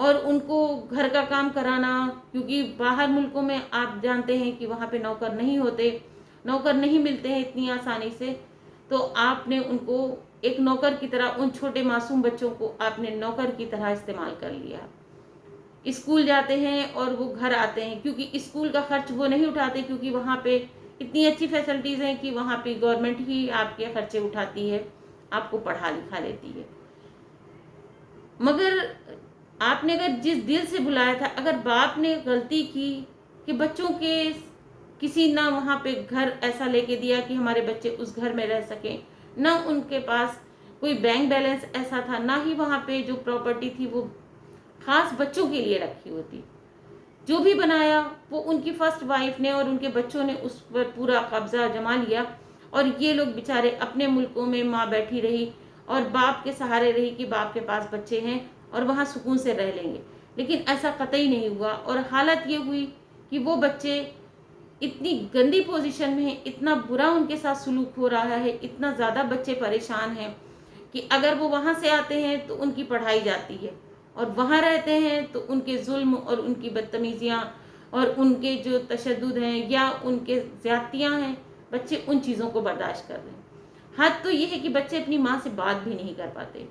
اور ان کو گھر کا کام کرانا، کیونکہ باہر ملکوں میں آپ جانتے ہیں کہ وہاں پہ نوکر نہیں ہوتے، نوکر نہیں ملتے ہیں اتنی آسانی سے، تو آپ نے ان کو ایک نوکر کی طرح، ان چھوٹے معصوم بچوں کو آپ نے نوکر کی طرح استعمال کر لیا۔ اسکول جاتے ہیں اور وہ گھر آتے ہیں، کیونکہ اسکول کا خرچ وہ نہیں اٹھاتے، کیونکہ وہاں پہ اتنی اچھی فیسلٹیز ہیں کہ وہاں پہ گورنمنٹ ہی آپ کے خرچے اٹھاتی ہے، آپ کو پڑھا لکھا لیتی ہے۔ مگر آپ نے اگر جس دل سے بلایا تھا، اگر باپ نے غلطی کی کہ بچوں کے کسی نہ وہاں پہ گھر ایسا لے کے دیا کہ ہمارے بچے اس گھر میں رہ سکیں، نہ ان کے پاس کوئی بینک بیلنس ایسا تھا، نہ ہی وہاں پہ جو پراپرٹی تھی وہ خاص بچوں کے لیے رکھی ہوتی، جو بھی بنایا وہ ان کی فرسٹ وائف نے اور ان کے بچوں نے اس پر پورا قبضہ جما لیا، اور یہ لوگ بیچارے اپنے ملکوں میں ماں بیٹھی رہی اور باپ کے سہارے رہی کہ باپ کے پاس بچے ہیں اور وہاں سکون سے رہ لیں گے، لیکن ایسا قطعی نہیں ہوا، اور حالت یہ ہوئی کہ وہ بچے اتنی گندی پوزیشن میں ہیں، اتنا برا ان کے ساتھ سلوک ہو رہا ہے، اتنا زیادہ بچے پریشان ہیں کہ اگر وہ وہاں سے آتے ہیں تو ان کی پڑھائی جاتی ہے، اور وہاں رہتے ہیں تو ان کے ظلم اور ان کی بدتمیزیاں اور ان کے جو تشدد ہیں یا ان کے زیادتیاں ہیں، بچے ان چیزوں کو برداشت کر رہے ہیں۔ حد تو یہ ہے کہ بچے اپنی ماں سے بات بھی نہیں کر پاتے،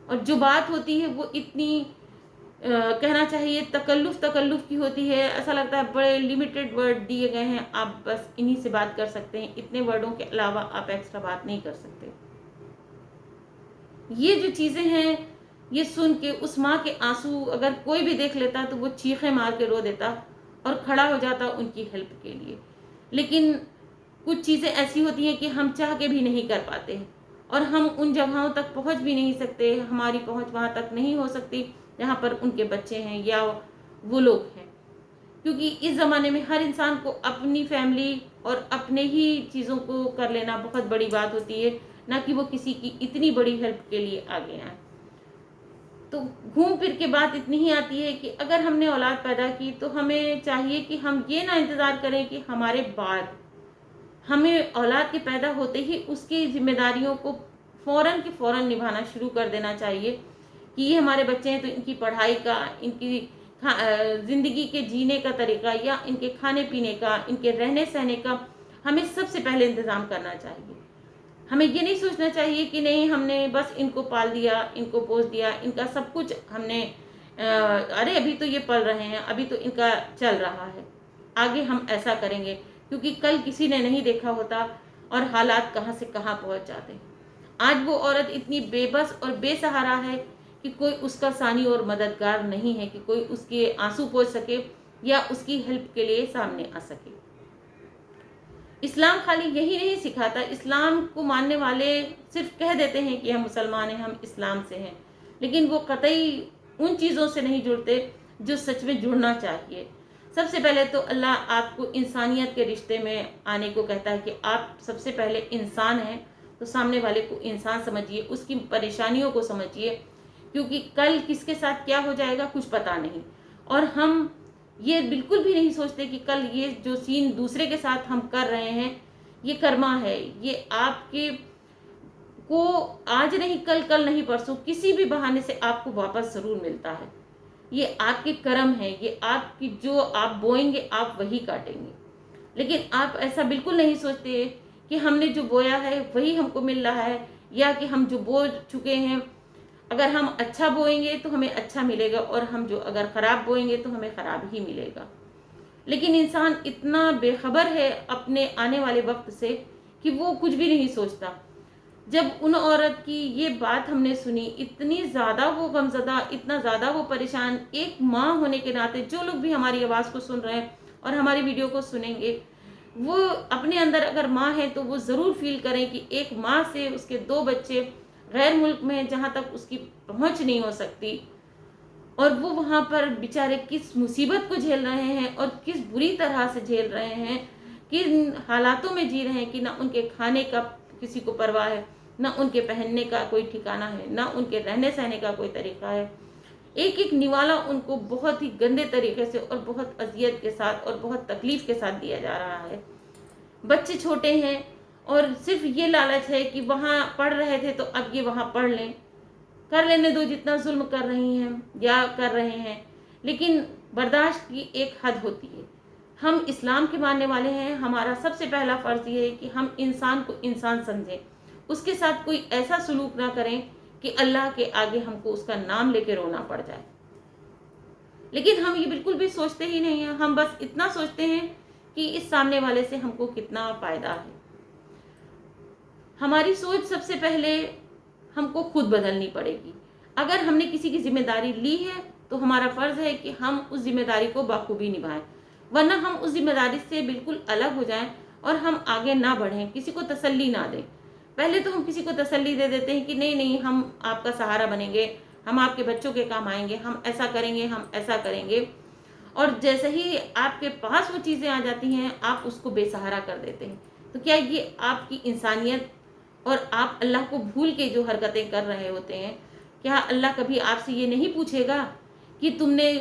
اور جو بات ہوتی ہے وہ اتنی کہنا چاہیے تکلف کی ہوتی ہے، ایسا لگتا ہے بڑے لیمیٹڈ ورڈ دیے گئے ہیں، آپ بس انہی سے بات کر سکتے ہیں، اتنے ورڈوں کے علاوہ آپ ایکسٹرا بات نہیں کر سکتے۔ یہ جو چیزیں ہیں، یہ سن کے اس ماں کے آنسو اگر کوئی بھی دیکھ لیتا تو وہ چیخیں مار کے رو دیتا اور کھڑا ہو جاتا ان کی ہیلپ کے لیے۔ لیکن کچھ چیزیں ایسی ہوتی ہیں کہ ہم چاہ کے بھی نہیں کر پاتے، اور ہم ان جگہوں تک پہنچ بھی نہیں سکتے، ہماری پہنچ وہاں تک نہیں ہو سکتی جہاں پر ان کے بچے ہیں یا وہ لوگ ہیں، کیونکہ اس زمانے میں ہر انسان کو اپنی فیملی اور اپنے ہی چیزوں کو کر لینا بہت بڑی بات ہوتی ہے، نہ کہ وہ کسی کی اتنی بڑی ہیلپ کے لیے آگے آئیں۔ تو گھوم پھر کے بات اتنی ہی آتی ہے کہ اگر ہم نے اولاد پیدا کی تو ہمیں چاہیے کہ ہم یہ نہ انتظار کریں کہ ہمارے بعد ہمیں اولاد کے پیدا ہوتے ہی اس کی ذمہ داریوں کو فوراً کے فوراً نبھانا شروع کر دینا چاہیے، کہ یہ ہمارے بچے ہیں تو ان کی پڑھائی کا، ان کی زندگی کے جینے کا طریقہ یا ان کے کھانے پینے کا، ان کے رہنے سہنے کا ہمیں سب سے پہلے انتظام کرنا چاہیے۔ ہمیں یہ نہیں سوچنا چاہیے کہ نہیں ہم نے بس ان کو پال دیا، ان کو پوس دیا، ان کا سب کچھ ہم نے ارے ابھی تو یہ پل رہے ہیں، ابھی تو ان کا چل رہا ہے، آگے ہم ایسا کریں گے، کیونکہ کل کسی نے نہیں دیکھا ہوتا اور حالات کہاں سے کہاں پہنچ جاتے ہیں۔ آج وہ عورت اتنی بے بس اور بے سہارا ہے کہ کوئی اس کا ثانی اور مددگار نہیں ہے، کہ کوئی اس کے آنسو پوچھ سکے یا اس کی ہیلپ کے لیے سامنے آ سکے۔ اسلام خالی یہی نہیں سکھاتا، اسلام کو ماننے والے صرف کہہ دیتے ہیں کہ ہم مسلمان ہیں، ہم اسلام سے ہیں، لیکن وہ قطعی ان چیزوں سے نہیں جڑتے جو سچ میں جڑنا چاہیے۔ سب سے پہلے تو اللہ آپ کو انسانیت کے رشتے میں آنے کو کہتا ہے کہ آپ سب سے پہلے انسان ہیں، تو سامنے والے کو انسان سمجھیے، اس کی پریشانیوں کو سمجھیے، کیونکہ کل کس کے ساتھ کیا ہو جائے گا کچھ پتہ نہیں، اور ہم یہ بالکل بھی نہیں سوچتے کہ کل یہ جو سین دوسرے کے ساتھ ہم کر رہے ہیں یہ کرما ہے، یہ آپ کے کو آج نہیں کل، کل نہیں پرسوں، کسی بھی بہانے سے آپ کو واپس ضرور ملتا ہے۔ یہ آپ کے کرم ہے، یہ آپ کی جو آپ بوئیں گے آپ وہی کاٹیں گے، لیکن آپ ایسا بالکل نہیں سوچتے کہ ہم نے جو بویا ہے وہی ہم کو مل رہا ہے، یا کہ ہم جو بو چکے ہیں اگر ہم اچھا بوئیں گے تو ہمیں اچھا ملے گا، اور ہم جو اگر خراب بوئیں گے تو ہمیں خراب ہی ملے گا۔ لیکن انسان اتنا بے خبر ہے اپنے آنے والے وقت سے کہ وہ کچھ بھی نہیں سوچتا۔ جب ان عورت کی یہ بات ہم نے سنی، اتنی زیادہ وہ غمزدہ، اتنا زیادہ وہ پریشان، ایک ماں ہونے کے ناطے جو لوگ بھی ہماری آواز کو سن رہے ہیں اور ہماری ویڈیو کو سنیں گے، وہ اپنے اندر اگر ماں ہے تو وہ ضرور فیل کریں کہ ایک ماں سے اس کے 2 بچے غیر ملک میں ہیں جہاں تک اس کی پہنچ نہیں ہو سکتی، اور وہ وہاں پر بیچارے کس مصیبت کو جھیل رہے ہیں اور کس بری طرح سے جھیل رہے ہیں، کن حالاتوں میں جی رہے ہیں کہ نہ ان کے کھانے کا کسی کو پرواہ ہے، نہ ان کے پہننے کا کوئی ٹھکانہ ہے، نہ ان کے رہنے سہنے کا کوئی طریقہ ہے۔ ایک ایک نوالا ان کو بہت ہی گندے طریقے سے اور بہت اذیت کے ساتھ اور بہت تکلیف کے ساتھ دیا جا رہا ہے۔ بچے چھوٹے ہیں اور صرف یہ لالچ ہے کہ وہاں پڑھ رہے تھے تو اب یہ وہاں پڑھ لیں، کر لینے دو جتنا ظلم کر رہی ہیں یا کر رہے ہیں، لیکن برداشت کی ایک حد ہوتی ہے۔ ہم اسلام کے ماننے والے ہیں، ہمارا سب سے پہلا فرض یہ ہے کہ ہم انسان کو انسان سمجھیں، اس کے ساتھ کوئی ایسا سلوک نہ کریں کہ اللہ کے آگے ہم کو اس کا نام لے کے رونا پڑ جائے۔ لیکن ہم یہ بالکل بھی سوچتے ہی نہیں ہیں، ہم بس اتنا سوچتے ہیں کہ اس سامنے والے سے ہم کو کتنا فائدہ ہے۔ ہماری سوچ سب سے پہلے ہم کو خود بدلنی پڑے گی۔ اگر ہم نے کسی کی ذمہ داری لی ہے تو ہمارا فرض ہے کہ ہم اس ذمہ داری کو بخوبی نبھائیں، ورنہ ہم اس ذمہ داری سے بالکل الگ ہو جائیں اور ہم آگے نہ بڑھیں، کسی کو تسلی نہ دیں۔ پہلے تو ہم کسی کو تسلی دے دیتے ہیں کہ نہیں نہیں، ہم آپ کا سہارا بنیں گے، ہم آپ کے بچوں کے کام آئیں گے، ہم ایسا کریں گے، ہم ایسا کریں گے، اور جیسے ہی آپ کے پاس وہ چیزیں آ جاتی ہیں آپ اس کو بے سہارا کر دیتے ہیں۔ تو کیا یہ آپ کی انسانیت اور آپ اللہ کو بھول کے جو حرکتیں کر رہے ہوتے ہیں، کیا اللہ کبھی آپ سے یہ نہیں پوچھے گا کہ تم نے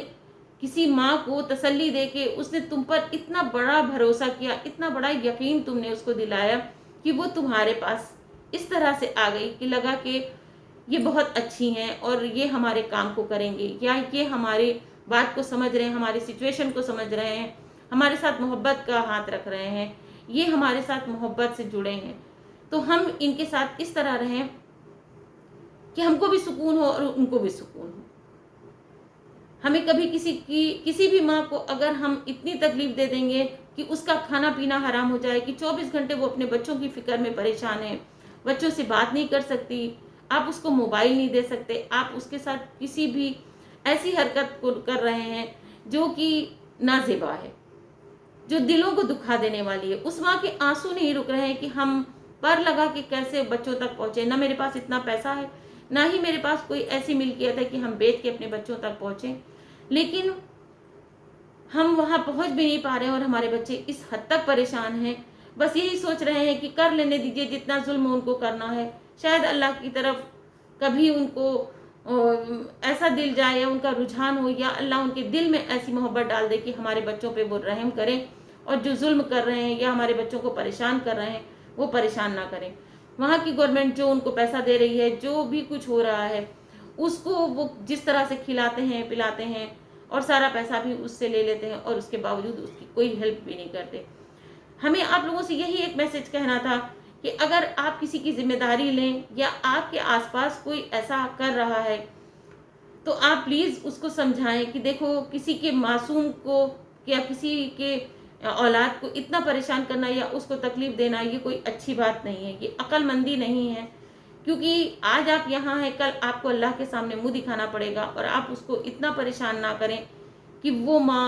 کسی ماں کو تسلی دے کے اس نے تم پر اتنا بڑا بھروسہ کیا، اتنا بڑا یقین تم نے اس کو دلایا کہ وہ تمہارے پاس اس طرح سے آ گئی کہ لگا کہ یہ بہت اچھی ہیں اور یہ ہمارے کام کو کریں گے، یا یہ ہماری بات کو سمجھ رہے ہیں، ہماری سچویشن کو سمجھ رہے ہیں، ہمارے ساتھ محبت کا ہاتھ رکھ رہے ہیں، یہ ہمارے ساتھ محبت سے جڑے ہیں، تو ہم ان کے ساتھ اس طرح رہیں کہ ہم کو بھی سکون ہو اور ان کو بھی سکون ہو۔ ہمیں کبھی کسی بھی ماں کو اگر ہم اتنی تکلیف دے دیں گے کہ اس کا کھانا پینا حرام ہو جائے، کہ 24 گھنٹے وہ اپنے بچوں کی فکر میں پریشان ہے، بچوں سے بات نہیں کر سکتی، آپ اس کو موبائل نہیں دے سکتے، آپ اس کے ساتھ کسی بھی ایسی حرکت کو کر رہے ہیں جو کہ نازیبا ہے، جو دلوں کو دکھا دینے والی ہے، اس ماں کے آنسو نہیں رک رہے ہیں کہ ہم پر لگا کہ کیسے بچوں تک پہنچے، نہ میرے پاس اتنا پیسہ ہے، نہ ہی میرے پاس کوئی ایسی ملکیت ہے کہ ہم بیچ کے اپنے بچوں تک پہنچیں، لیکن ہم وہاں پہنچ بھی نہیں پا رہے ہیں اور ہمارے بچے اس حد تک پریشان ہیں، بس یہی سوچ رہے ہیں کہ کر لینے دیجئے جتنا ظلم ان کو کرنا ہے، شاید اللہ کی طرف کبھی ان کو ایسا دل جائے یا ان کا رجحان ہو، یا اللہ ان کے دل میں ایسی محبت ڈال دے کہ ہمارے بچوں پہ وہ رحم کریں اور جو ظلم کر رہے ہیں یا ہمارے بچوں کو پریشان کر رہے ہیں وہ پریشان نہ کریں۔ وہاں کی گورنمنٹ جو ان کو پیسہ دے رہی ہے، جو بھی کچھ ہو رہا ہے، اس کو وہ جس طرح سے کھلاتے ہیں پلاتے ہیں اور سارا پیسہ بھی اس سے لے لیتے ہیں، اور اس کے باوجود اس کی کوئی ہیلپ بھی نہیں کرتے۔ ہمیں آپ لوگوں سے یہی ایک میسج کہنا تھا کہ اگر آپ کسی کی ذمہ داری لیں یا آپ کے آس پاس کوئی ایسا کر رہا ہے تو آپ پلیز اس کو سمجھائیں کہ دیکھو، کسی کے معصوم کو یا کسی کے اولاد کو اتنا پریشان کرنا یا اس کو تکلیف دینا یہ کوئی اچھی بات نہیں ہے، یہ عقل مندی نہیں ہے، کیونکہ آج آپ یہاں ہیں، کل آپ کو اللہ کے سامنے منہ دکھانا پڑے گا، اور آپ اس کو اتنا پریشان نہ کریں کہ وہ ماں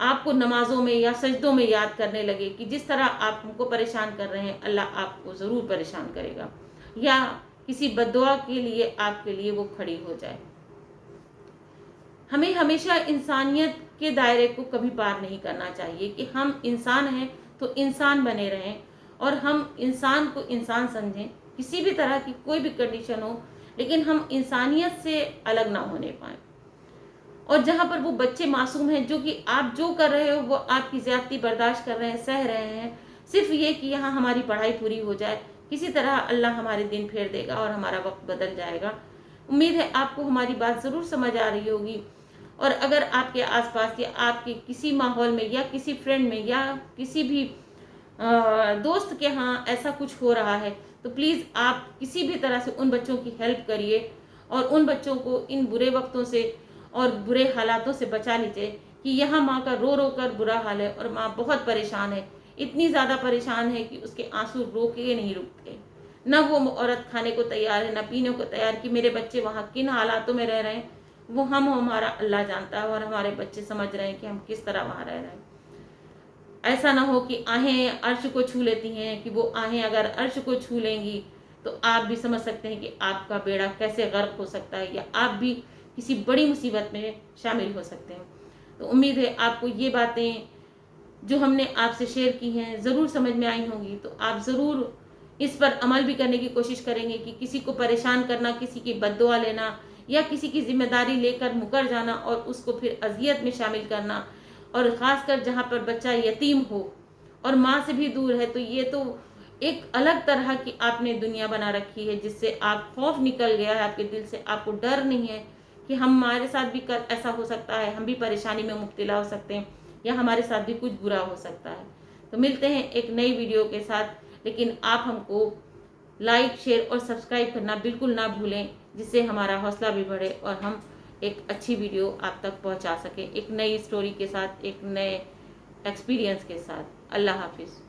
آپ کو نمازوں میں یا سجدوں میں یاد کرنے لگے کہ جس طرح آپ ہم کو پریشان کر رہے ہیں اللہ آپ کو ضرور پریشان کرے گا، یا کسی بد دعا کے لیے آپ کے لیے وہ کھڑی ہو جائے۔ ہمیں ہمیشہ انسانیت کے دائرے کو کبھی پار نہیں کرنا چاہیے کہ ہم انسان ہیں تو انسان بنے رہیں، اور ہم انسان کو انسان سمجھیں، کسی بھی طرح کی کوئی بھی کنڈیشن ہو لیکن ہم انسانیت سے الگ نہ ہونے پائیں۔ اور جہاں پر وہ بچے معصوم ہیں، جو کہ آپ جو کر رہے ہو وہ آپ کی زیادتی برداشت کر رہے ہیں، سہ رہے ہیں، صرف یہ کہ یہاں ہماری پڑھائی پوری ہو جائے، کسی طرح اللہ ہمارے دن پھیر دے گا اور ہمارا وقت بدل جائے گا۔ امید ہے آپ کو ہماری بات ضرور سمجھ آ رہی ہوگی، اور اگر آپ کے آس پاس یا آپ کے کسی ماحول میں یا کسی فرینڈ میں یا کسی بھی دوست کے ہاں ایسا کچھ ہو رہا ہے تو پلیز آپ کسی بھی طرح سے ان بچوں کی ہیلپ کریے اور ان بچوں کو ان برے وقتوں سے اور برے حالاتوں سے بچا لیجیے کہ یہاں ماں کا رو رو کر برا حال ہے اور ماں بہت پریشان ہے، اتنی زیادہ پریشان ہے کہ اس کے آنسو رو کے نہیں رکتے، نہ وہ عورت کھانے کو تیار ہے نہ پینے کو تیار کہ میرے بچے وہاں کن حالاتوں میں رہ رہے ہیں وہ ہمارا اللہ جانتا ہے، اور ہمارے بچے سمجھ رہے ہیں کہ ہم کس طرح وہاں رہ رہے ہیں۔ ایسا نہ ہو کہ آہیں عرش کو چھو لیتی ہیں، کہ وہ آہیں اگر عرش کو چھو لیں گی تو آپ بھی سمجھ سکتے ہیں کہ آپ کا بیڑا کیسے غرق ہو سکتا ہے، یا آپ بھی کسی بڑی مصیبت میں شامل ہو سکتے ہیں۔ تو امید ہے آپ کو یہ باتیں جو ہم نے آپ سے شیئر کی ہیں ضرور سمجھ میں آئی ہوں گی، تو آپ ضرور اس پر عمل بھی کرنے کی کوشش کریں گے کہ کسی کو پریشان کرنا، کسی کی بد دعا لینا یا کسی کی ذمہ داری لے کر مکر جانا اور اس کو پھر اذیت میں شامل کرنا، اور خاص کر جہاں پر بچہ یتیم ہو اور ماں سے بھی دور ہے، تو یہ تو ایک الگ طرح کی آپ نے دنیا بنا رکھی ہے، جس سے آپ خوف نکل گیا ہے آپ کے دل سے، آپ کو ڈر نہیں ہے کہ ہمارے ساتھ بھی ایسا ہو سکتا ہے، ہم بھی پریشانی میں مبتلا ہو سکتے ہیں، یا ہمارے ساتھ بھی کچھ برا ہو سکتا ہے۔ تو ملتے ہیں ایک نئی ویڈیو کے ساتھ، لیکن آپ ہم کو لائک، شیئر اور سبسکرائب کرنا بالکل نہ بھولیں، جس سے ہمارا حوصلہ بھی بڑھے اور ہم ایک اچھی ویڈیو آپ تک پہنچا سکیں، ایک نئی سٹوری کے ساتھ، ایک نئے ایکسپیرینس کے ساتھ۔ اللہ حافظ۔